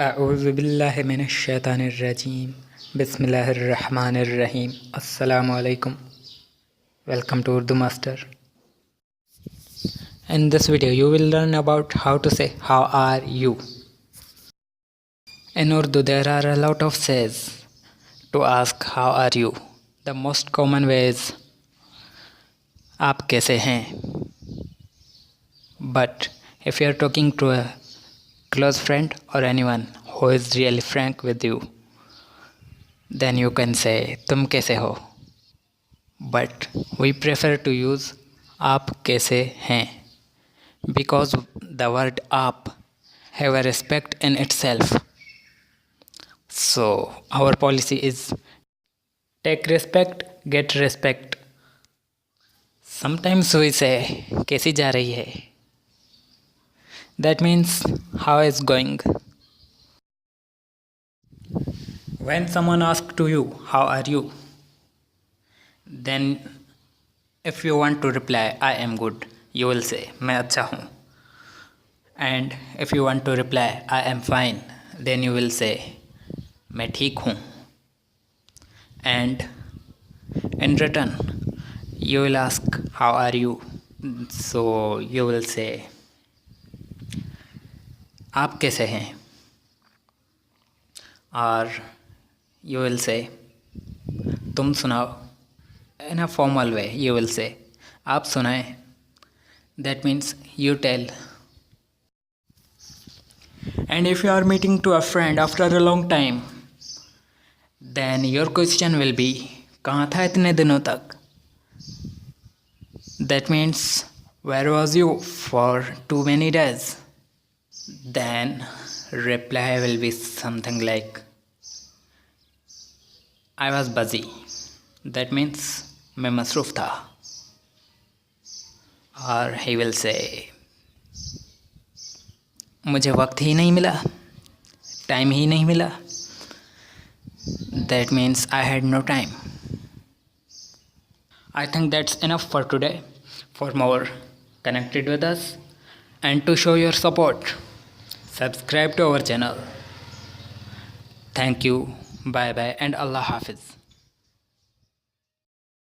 अऊज़ु बिल्लाहि मिनश शैतानिर रजीम बिस्मिल्लाहिर रहमानिर रहीम अस्सलामु अलैकुम. Welcome to Urdu Master. In this video you will learn about how to say how are you. In Urdu there are a lot of says to ask how are you. The most common way is आप कैसे हैं. But if you are talking to a close friend or anyone who is really frank with you, then you can say तुम कैसे हो. But we prefer to use आप कैसे हैं because the word आप have a respect in itself. So our policy is take respect, get respect. Sometimes we say कैसी जा रही है. That means how is going. When someone asks to you how are you, then if you want to reply I am good, you will say मैं अच्छा हूँ. And if you want to reply I am fine, then you will say मैं ठीक हूँ. And in return you will ask how are you, so you will say आप कैसे हैं. Or you will say तुम सुनाओ. In a formal way you will say आप सुनाएं. That means you tell. And if you are meeting to a friend after a long time, then your question will be कहाँ था इतने दिनों तक. That means where was you for too many days. Then reply will be something like I was busy. That means मैं मसरूफ़ था. Or he will say मुझे वक्त ही नहीं मिला, टाइम ही नहीं मिला. That means I had no time. I think that's enough for today. For more connected with us and to show your support, subscribe to our channel. Thank you. Bye bye and Allah Hafiz.